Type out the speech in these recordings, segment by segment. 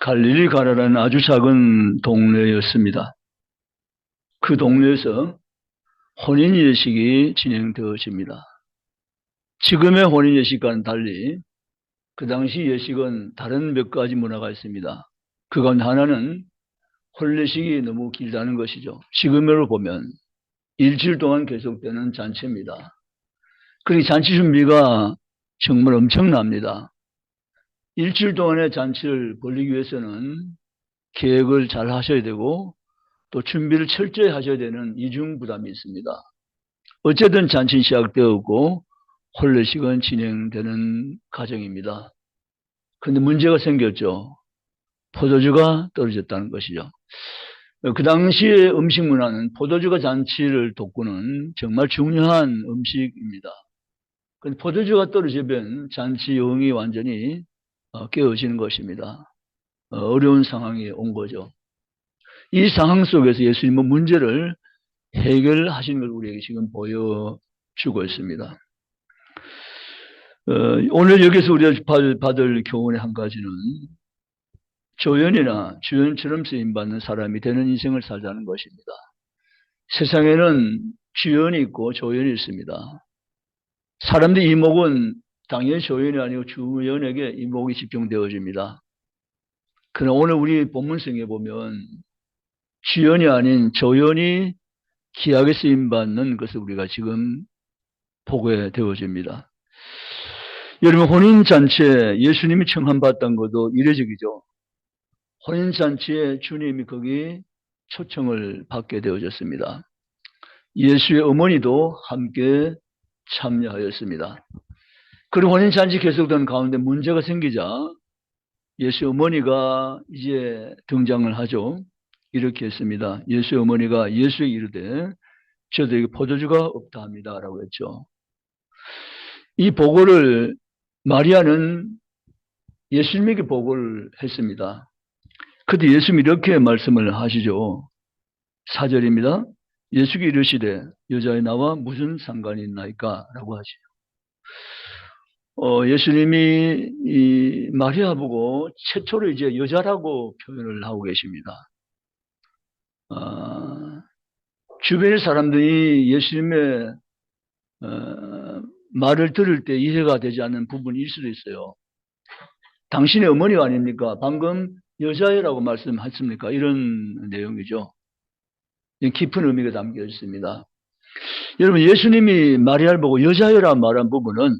갈릴리 가나라는 아주 작은 동네였습니다. 그 동네에서 혼인 예식이 진행되어집니다. 지금의 혼인 예식과는 달리 그 당시 예식은 다른 몇 가지 문화가 있습니다. 그 가운데 하나는 혼례식이 너무 길다는 것이죠. 지금으로 보면 일주일 동안 계속되는 잔치입니다. 그리고 잔치 준비가 정말 엄청납니다. 일주일 동안의 잔치를 벌이기 위해서는 계획을 잘 하셔야 되고 또 준비를 철저히 하셔야 되는 이중 부담이 있습니다. 어쨌든 잔치는 시작되었고 혼례식은 진행되는 과정입니다. 그런데 문제가 생겼죠. 포도주가 떨어졌다는 것이죠. 그 당시의 음식 문화는 포도주가 잔치를 돋구는 정말 중요한 음식입니다. 그런데 포도주가 떨어지면 잔치 영이 완전히 깨어지는 것입니다. 어려운 상황이 온 거죠. 이 상황 속에서 예수님은 문제를 해결하시는 걸 우리에게 지금 보여주고 있습니다. 오늘 여기서 우리가 받을 교훈의 한 가지는 조연이나 주연처럼 쓰임받는 사람이 되는 인생을 살자는 것입니다. 세상에는 주연이 있고 조연이 있습니다. 사람들의 이목은 당연히 조연이 아니고 주연에게 이목이 집중되어집니다. 그러나 오늘 우리 본문성에 보면 주연이 아닌 조연이 귀하게 쓰임받는 것을 우리가 지금 보게 되어집니다. 여러분, 혼인잔치에 예수님이 청함받던 것도 이례적이죠. 혼인잔치에 주님이 거기 초청을 받게 되어졌습니다. 예수의 어머니도 함께 참여하였습니다. 그리고 혼인잔치 계속되는 가운데 문제가 생기자 예수의 어머니가 이제 등장을 하죠. 이렇게 했습니다. 예수의 어머니가 예수에게 이르되 저들에게 포도주가 없다 합니다 라고 했죠. 이 보고를 마리아는 예수님에게 보고를 했습니다. 그때 예수님이 이렇게 말씀을 하시죠. 4절입니다. 예수께 이르시되 여자의 나와 무슨 상관이 있나이까 라고 하시죠. 예수님이 이 마리아 보고 최초로 이제 여자라고 표현을 하고 계십니다. 주변의 사람들이 예수님의 말을 들을 때 이해가 되지 않는 부분일 수도 있어요. 당신의 어머니가 아닙니까? 방금 여자애라고 말씀하셨습니까? 이런 내용이죠. 깊은 의미가 담겨 있습니다. 여러분, 예수님이 마리아를 보고 여자애라 말한 부분은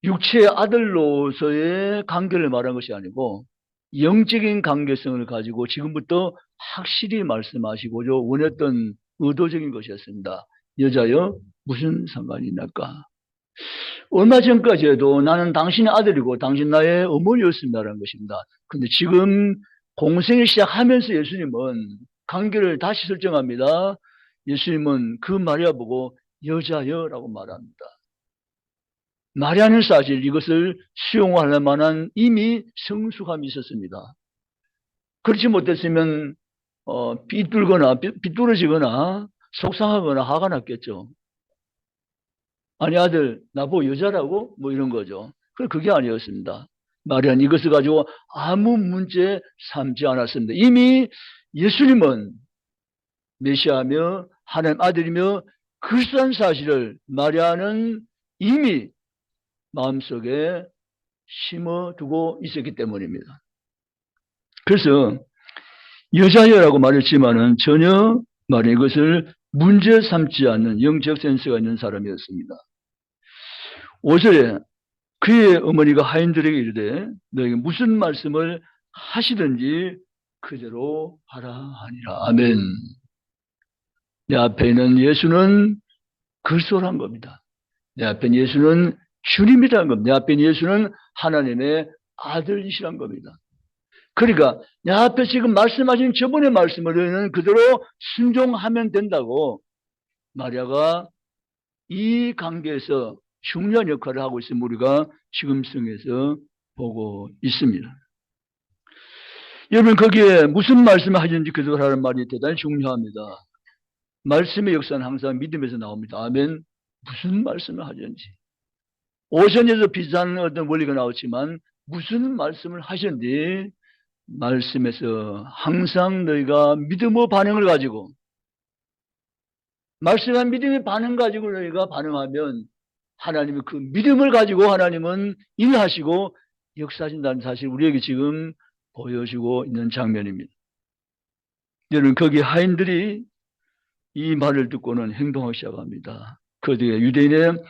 육체의 아들로서의 관계를 말한 것이 아니고 영적인 관계성을 가지고 지금부터 확실히 말씀하시고자 원했던 의도적인 것이었습니다. 여자여 무슨 상관이 있을까? 얼마 전까지 해도 나는 당신의 아들이고 당신 나의 어머니였습니다라는 것입니다. 근데 지금 공생을 시작하면서 예수님은 관계를 다시 설정합니다. 예수님은 그 마리아 보고 여자여라고 말합니다. 마리아는 사실 이것을 수용할 만한 이미 성숙함이 있었습니다. 그렇지 못했으면 삐뚤어지거나 속상하거나 화가 났겠죠. 아니 아들 나보고 여자라고? 뭐 이런 거죠. 그게 아니었습니다. 마리아는 이것을 가지고 아무 문제 삼지 않았습니다. 이미 예수님은 메시아며 하나님 아들이며 그리스도라는 사실을 마리아는 이미 마음속에 심어두고 있었기 때문입니다. 그래서 여자여라고 말했지만은 전혀 말해 이것을 문제 삼지 않는 영적 센스가 있는 사람이었습니다. 5절에 그의 어머니가 하인들에게 이르되 너에게 무슨 말씀을 하시든지 그대로 하라 하니라. 아멘. 내 앞에 있는 예수는 그리스도란 겁니다. 내 앞에 있는 예수는 주님이라는 겁니다. 내 앞에 있는 예수는 하나님의 아들이시란 겁니다. 그러니까 내 앞에 지금 말씀하신 저번의 말씀을 그대로 순종하면 된다고 마리아가 이 관계에서 중요한 역할을 하고 있음을 우리가 지금 성에서 보고 있습니다. 여러분 거기에 무슨 말씀을 하시는지 그대로 하라는 말이 대단히 중요합니다. 말씀의 역사는 항상 믿음에서 나옵니다. 아멘. 무슨 말씀을 하셨는지. 오션에서 비슷한 어떤 원리가 나왔지만 무슨 말씀을 하셨는지 말씀에서 항상 너희가 믿음의 반응을 가지고 말씀한 믿음의 반응 가지고 너희가 반응하면 하나님이 그 믿음을 가지고 하나님은 일하시고 역사하신다는 사실 우리에게 지금 보여주고 있는 장면입니다. 여러분 거기 하인들이 이 말을 듣고는 행동하기 시작합니다. 그 뒤에 유대인의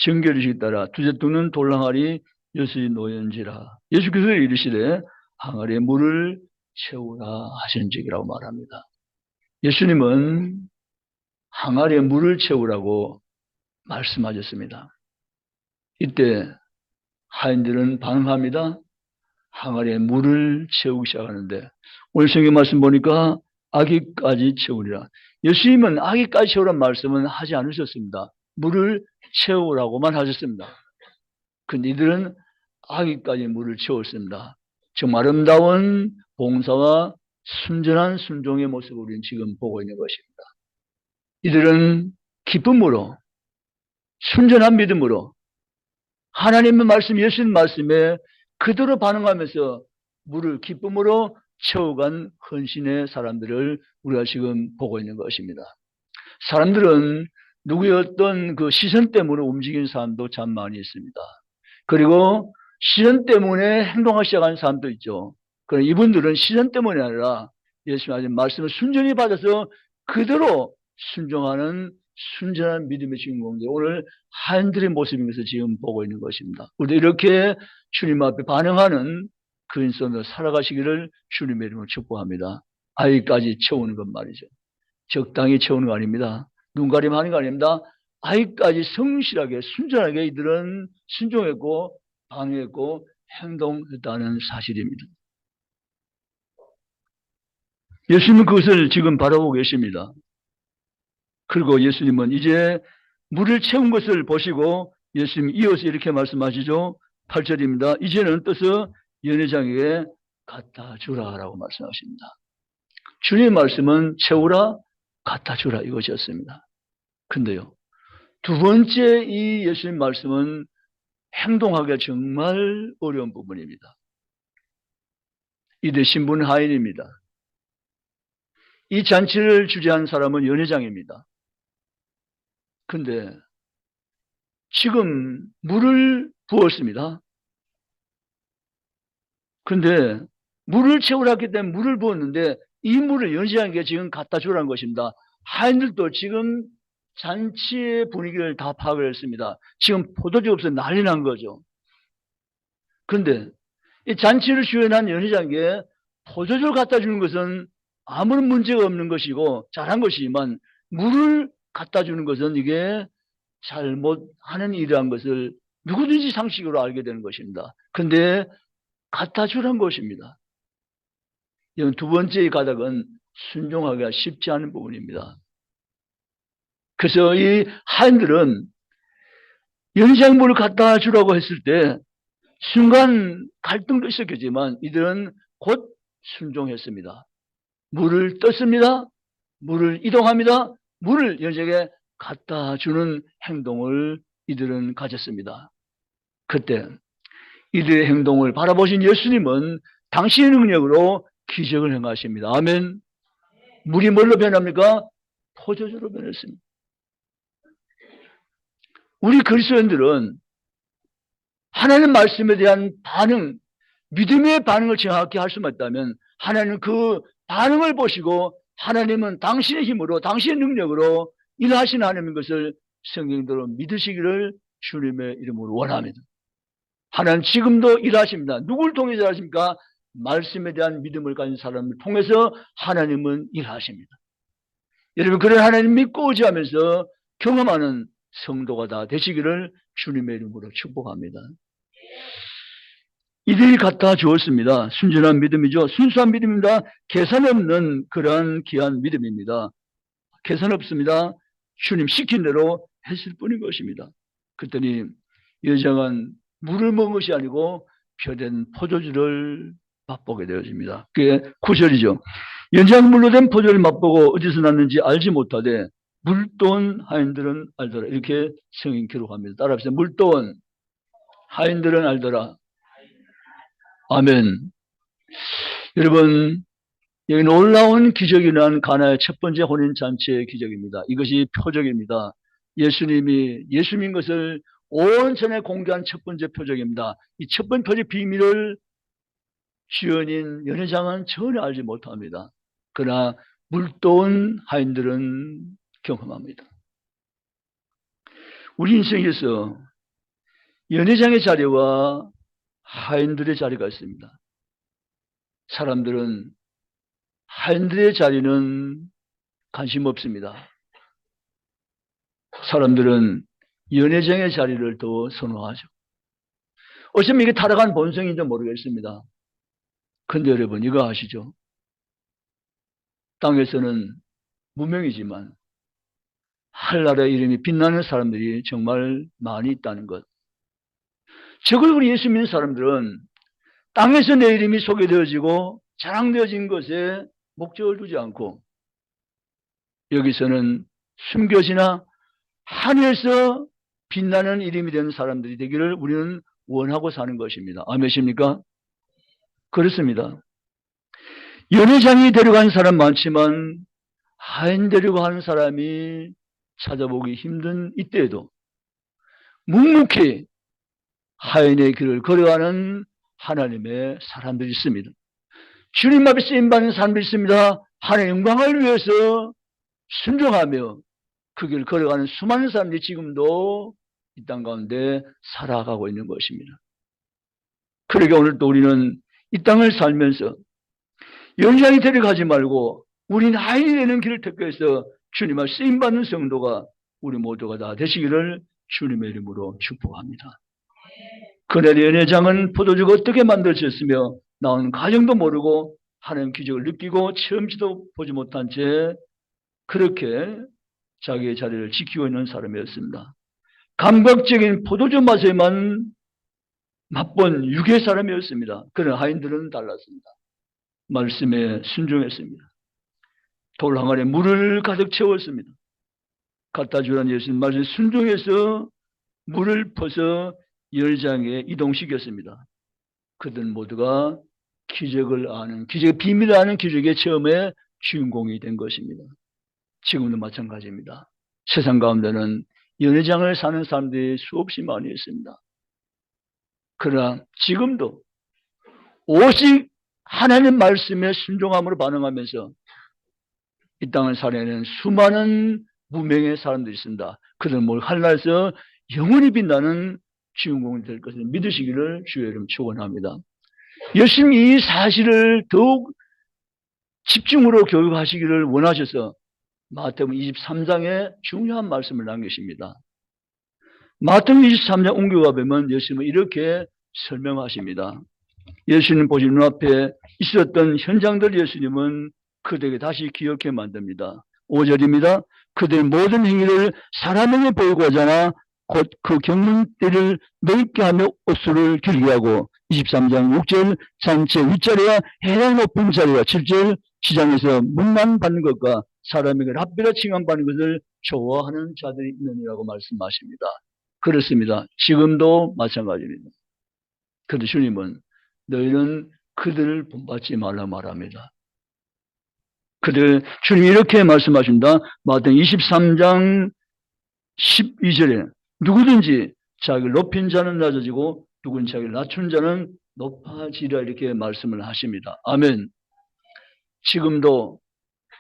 정결의식에 따라 두째 두는 돌항아리 여수의 노연지라 예수께서 이르시되 항아리에 물을 채우라 하신지라고 말합니다. 예수님은 항아리에 물을 채우라고 말씀하셨습니다. 이때 하인들은 반응합니다. 항아리에 물을 채우기 시작하는데 오늘 성경 말씀 보니까 아기까지 채우리라. 예수님은 아기까지 채우란 말씀은 하지 않으셨습니다. 물을 채우라고만 하셨습니다. 근데 이들은 아기까지 물을 채웠습니다. 정말 아름다운 봉사와 순전한 순종의 모습을 우리는 지금 보고 있는 것입니다. 이들은 기쁨으로 순전한 믿음으로 하나님의 말씀, 예수님 말씀에 그대로 반응하면서 물을 기쁨으로 채워간 헌신의 사람들을 우리가 지금 보고 있는 것입니다. 사람들은 누구의 어떤 그 시선 때문에 움직이는 사람도 참 많이 있습니다. 그리고 시선 때문에 행동하기 시작하는 사람도 있죠. 그러나 이분들은 시선 때문이 아니라 예수님 말씀을 순전히 받아서 그대로 순종하는 순전한 믿음의 주인공들, 오늘 하인들의 모습인 것을 지금 보고 있는 것입니다. 우리도 이렇게 주님 앞에 반응하는 그리스도로 살아가시기를 주님의 이름으로 축복합니다. 아이까지 채우는 것 말이죠. 적당히 채우는 거 아닙니다. 눈 가림하는 거 아닙니다. 아이까지 성실하게 순전하게 이들은 순종했고 반응했고 행동했다는 사실입니다. 예수님은 그것을 지금 바라보고 계십니다. 그리고 예수님은 이제 물을 채운 것을 보시고 예수님이 이어서 이렇게 말씀하시죠. 8절입니다. 이제는 떠서 연회장에게 갖다 주라라고 말씀하십니다. 주님의 말씀은 채우라, 갖다 주라 이것이었습니다. 근데요, 두 번째 이 예수님 말씀은 행동하기가 정말 어려운 부분입니다. 이들 신분 하인입니다. 이 잔치를 주재한 사람은 연회장입니다. 근데 지금 물을 부었습니다. 근데 물을 채우라 했기 때문에 물을 부었는데 이 물을 연회장에게 지금 갖다 주라는 것입니다. 하인들도 지금 잔치의 분위기를 다 파악을 했습니다. 지금 포도주 없어 난리 난 거죠. 그런데 이 잔치를 주연한 연회장에게 포도주를 갖다 주는 것은 아무런 문제가 없는 것이고 잘한 것이지만 물을 갖다 주는 것은 이게 잘못하는 일이라는 것을 누구든지 상식으로 알게 되는 것입니다. 그런데 갖다 주란 것입니다. 이건 두 번째의 가닥은 순종하기가 쉽지 않은 부분입니다. 그래서 이 하인들은 연장물을 갖다 주라고 했을 때 순간 갈등도 있었겠지만 이들은 곧 순종했습니다. 물을 떴습니다. 물을 이동합니다. 물을 연장에 갖다 주는 행동을 이들은 가졌습니다. 그때 이들의 행동을 바라보신 예수님은 당신의 능력으로 기적을 행하십니다. 아멘. 물이 뭘로 변합니까? 포도주로 변했습니다. 우리 그리스도인들은 하나님 말씀에 대한 반응, 믿음의 반응을 정확히 할 수만 있다면 하나님은 그 반응을 보시고 하나님은 당신의 힘으로 당신의 능력으로 일하시는 하나님인 것을 성경대로 믿으시기를 주님의 이름으로 원합니다. 하나님 지금도 일하십니다. 누굴 통해서 일하십니까? 말씀에 대한 믿음을 가진 사람을 통해서 하나님은 일하십니다. 여러분 그런 하나님 믿고 의지하면서 경험하는 성도가 다 되시기를 주님의 이름으로 축복합니다. 이들이 갖다 주었습니다. 순전한 믿음이죠. 순수한 믿음입니다. 계산 없는 그러한 귀한 믿음입니다. 계산 없습니다. 주님 시킨 대로 했을 뿐인 것입니다. 그랬더니 여자는 물을 먹은 것이 아니고 벼된 포도주를 맛보게 되어집니다. 그게 9절이죠. 연장물로 된 포도를 맛보고 어디서 났는지 알지 못하되 물돈 하인들은 알더라. 이렇게 성인 기록합니다. 따라합시다. 물돈 하인들은 알더라. 아멘. 여러분, 여기 놀라운 기적이 일어난 가나의 첫 번째 혼인잔치의 기적입니다. 이것이 표적입니다. 예수님인 것을 온 전에 공개한 첫 번째 표적입니다. 이 첫 번째 표적 비밀을 주연인 연회장은 전혀 알지 못합니다. 그러나 물도온 하인들은 경험합니다. 우리 인생에서 연회장의 자리와 하인들의 자리가 있습니다. 사람들은 하인들의 자리는 관심 없습니다. 사람들은 연회장의 자리를 더 선호하죠. 어쩌면 이게 타락한 본성인지 모르겠습니다. 근데 여러분 이거 아시죠? 땅에서는 무명이지만 하늘나라의 이름이 빛나는 사람들이 정말 많이 있다는 것. 적어도 우리 예수 믿는 사람들은 땅에서 내 이름이 소개되어지고 자랑되어진 것에 목적을 두지 않고 여기서는 숨겨지나 하늘에서 빛나는 이름이 되는 사람들이 되기를 우리는 원하고 사는 것입니다. 아멘이십니까? 그렇습니다. 연회장이 데려간 사람 많지만 하인 데리고 하는 사람이 찾아보기 힘든 이때에도 묵묵히 하인의 길을 걸어가는 하나님의 사람들이 있습니다. 주님 앞에 쓰임받는 사람들이 있습니다. 하나님의 영광을 위해서 순종하며 그 길을 걸어가는 수많은 사람들이 지금도 이 땅 가운데 살아가고 있는 것입니다. 그러게 오늘도 우리는 이 땅을 살면서 연장이 데려가지 말고 우리는 하인이 되는 길을 택해서 주님 앞에 쓰임받는 성도가 우리 모두가 다 되시기를 주님의 이름으로 축복합니다. 그날의 연회장은 포도주가 어떻게 만들어졌으며 나오는 과정도 모르고 하나님 기적을 느끼고 처음지도 보지 못한 채 그렇게 자기의 자리를 지키고 있는 사람이었습니다. 감각적인 포도주 맛에만 맛본 유괴 사람이었습니다. 그러나 하인들은 달랐습니다. 말씀에 순종했습니다. 돌 항아리에 물을 가득 채웠습니다. 갖다 주라는 예수님 말씀에 순종해서 물을 퍼서 열장에 이동시켰습니다. 그들은 모두가 기적을 아는, 기적의 비밀을 아는 기적의 처음에 주인공이 된 것입니다. 지금도 마찬가지입니다. 세상 가운데는 연회장을 사는 사람들이 수없이 많이 있습니다. 그러나 지금도 오직 하나님 말씀에 순종함으로 반응하면서 이 땅을 살아내는 수많은 무명의 사람들이 있습니다. 그들은 뭘 하늘에서 영원히 빛나는 주인공이 될 것을 믿으시기를 주의 이름 축원합니다. 열심히 이 사실을 더욱 집중으로 교육하시기를 원하셔서 마태복음 23장에 중요한 말씀을 남기십니다. 마태복음 23장 옮겨가 보면 예수님은 이렇게 설명하십니다. 예수님 보시는 눈앞에 있었던 현장들 예수님은 그들에게 다시 기억해 만듭니다. 5절입니다. 그들의 모든 행위를 사람에게 보이고 하잖아 곧 그 경문대를 넓게 하며 옷수를 길게 하고 23장 6절 산채 윗자리와 해랑 높은 자리와 7절 시장에서 문만 받는 것과 사람에게 합비라 칭함받는 것을 좋아하는 자들이 있느니라고 말씀하십니다. 그렇습니다. 지금도 마찬가지입니다. 그런데 주님은 너희는 그들을 본받지 말라 말합니다. 주님이 이렇게 말씀하신다. 마태복음 23장 12절에 누구든지 자기를 높인 자는 낮아지고 누구든지 자기를 낮춘 자는 높아지리라 이렇게 말씀을 하십니다. 아멘. 지금도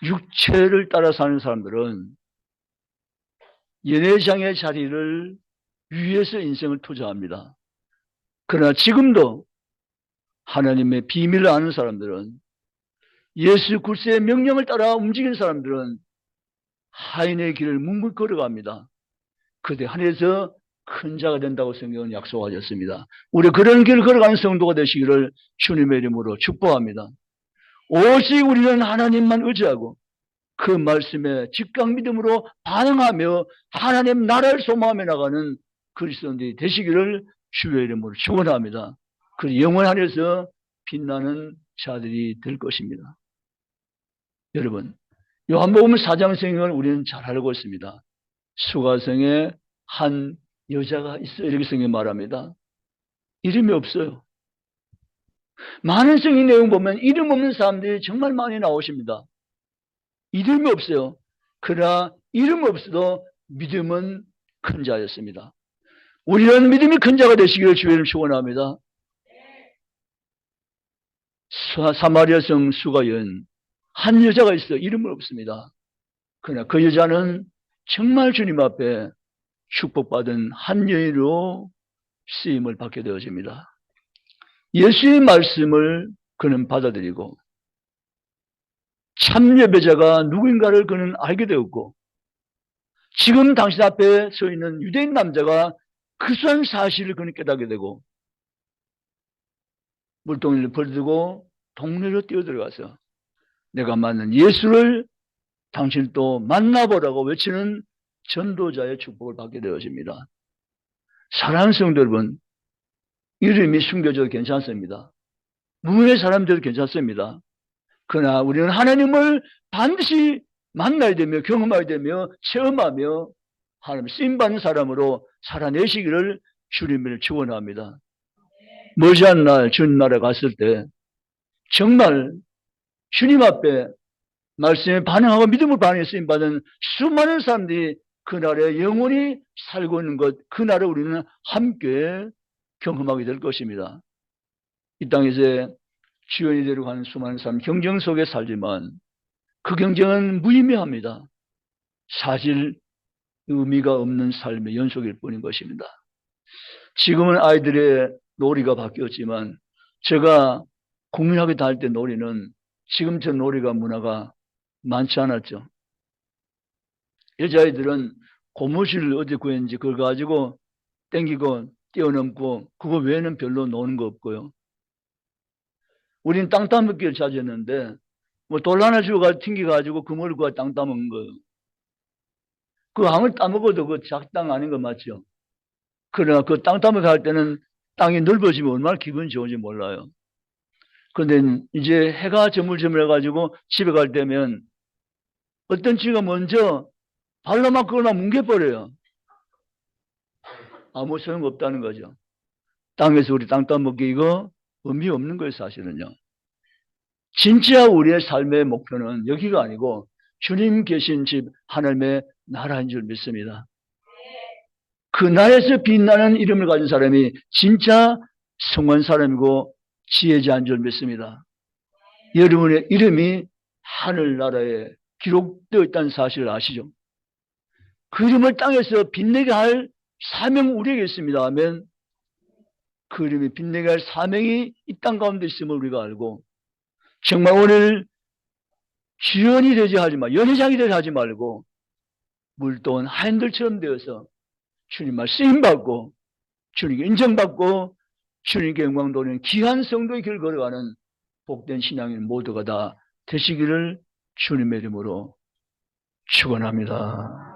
육체를 따라 사는 사람들은 연회장의 자리를 위해서 인생을 투자합니다. 그러나 지금도 하나님의 비밀을 아는 사람들은 예수 그리스도의 명령을 따라 움직이는 사람들은 하인의 길을 묵묵히 걸어갑니다. 그때 하늘에서 큰 자가 된다고 성경은 약속하셨습니다. 우리 그런 길을 걸어가는 성도가 되시기를 주님의 이름으로 축복합니다. 오직 우리는 하나님만 의지하고 그 말씀에 직강 믿음으로 반응하며 하나님 나라를 소망하며 나가는 그리스도인들이 되시기를 주의 이름으로 축원합니다. 그 영원 하늘에서 빛나는 자들이 될 것입니다. 여러분, 요한복음 4장 성경을 우리는 잘 알고 있습니다. 수가성에 한 여자가 있어요. 이렇게 성경이 말합니다. 이름이 없어요. 많은 성경 내용 보면 이름 없는 사람들이 정말 많이 나오십니다. 이름이 없어요. 그러나 이름 없어도 믿음은 큰 자였습니다. 우리는 믿음이 큰 자가 되시기를 주의를 축원합니다. 사마리아 성 수가연 한 여자가 있어 이름은 없습니다. 그러나 그 여자는 정말 주님 앞에 축복받은 한 여인으로 쓰임을 받게 되어집니다. 예수의 말씀을 그는 받아들이고 참 예배자가 누구인가를 그는 알게 되었고 지금 당신 앞에 서 있는 유대인 남자가 그수한 사실을 그는 깨닫게 되고 물동이를 버리고 동네로 뛰어들어가서 내가 만난 예수를 당신을 또 만나보라고 외치는 전도자의 축복을 받게 되어집니다. 사랑하는 성도 여러분, 이름이 숨겨져도 괜찮습니다. 무문의 사람들도 괜찮습니다. 그러나 우리는 하나님을 반드시 만나야 되며 경험해야 되며 체험하며 하나님 쓰임받는 사람으로 살아내시기를 주님을 축원합니다. 머지않은 날 주님 나라에 갔을 때 정말 주님 앞에 말씀에 반응하고 믿음을 반응해 쓰임받은 수많은 사람들이 그날에 영원히 살고 있는 것, 그날을 우리는 함께 경험하게 될 것입니다. 이 땅에서 주연이 되려고 하는 수많은 사람 경쟁 속에 살지만 그 경쟁은 무의미합니다. 사실 의미가 없는 삶의 연속일 뿐인 것입니다. 지금은 아이들의 놀이가 바뀌었지만 제가 국민학교 다닐 때 놀이는 지금 저 놀이가 문화가 많지 않았죠. 여자아이들은 고무실을 어디 구했는지 그걸 가지고 땡기고 뛰어넘고 그거 외에는 별로 노는 거 없고요. 우린 땅 따먹기를 자주 했는데 뭐 돌 하나 주고 튕겨가지고 그물 구워 땅 따먹는 거예요. 그 아무리 따먹어도 그 작당 아닌 거 맞죠? 그러나 그 땅 따먹기 할 때는 땅이 넓어지면 얼마나 기분이 좋은지 몰라요. 그런데 이제 해가 저물저물해가지고 집에 갈 때면 어떤 친구가 먼저 발로만 그거나 뭉개버려요. 아무 소용없다는 거죠. 땅에서 우리 땅 따먹기 이거 의미 없는 거예요, 사실은요. 진짜 우리의 삶의 목표는 여기가 아니고 주님 계신 집 하나님의 나라인 줄 믿습니다. 그 나라에서 빛나는 이름을 가진 사람이 진짜 성한 사람이고 지혜자인 줄 믿습니다. 여러분의 이름이 하늘나라에 기록되어 있다는 사실을 아시죠? 그 이름을 땅에서 빛내게 할 사명 우리에게 있습니다. 아멘. 그 이름이 빛내게 할 사명이 이 땅 가운데 있음을 우리가 알고 정말 오늘 주연이 되지 하지 마, 연회장이 되지 하지 말고 물도원 하인들처럼 되어서 주님 말 쓰임받고 주님께 인정받고 주님께 영광 돌리는 귀한 성도의 길 걸어가는 복된 신앙인 모두가 다 되시기를 주님의 이름으로 축원합니다.